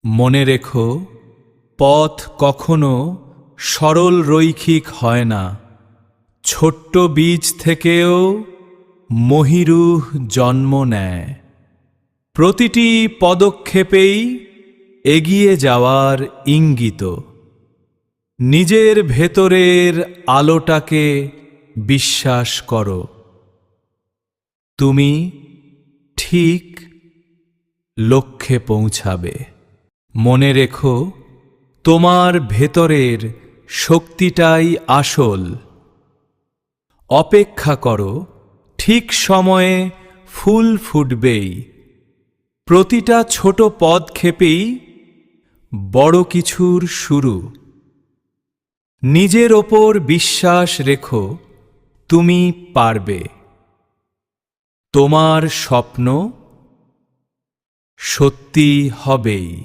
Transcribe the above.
মনে রেখো, পথ কখনো সরল রৈখিক হয় না। ছোট্ট বীজ থেকেও মহীরুহ জন্ম নেয়। প্রতিটি পদক্ষেপেই এগিয়ে যাওয়ার ইঙ্গিত। নিজের ভেতরের আলোটাকে বিশ্বাস করো। তুমি ঠিক লক্ষ্যে পৌঁছাবে। মনে রেখো, তোমার ভেতরের শক্তিটাই আসল। অপেক্ষা করো, ঠিক সময়ে ফুল ফুটবেই। প্রতিটা ছোট পদক্ষেপেই বড় কিছুর শুরু। নিজের ওপর বিশ্বাস রেখো, তুমি পারবে। তোমার স্বপ্ন সত্যি হবেই।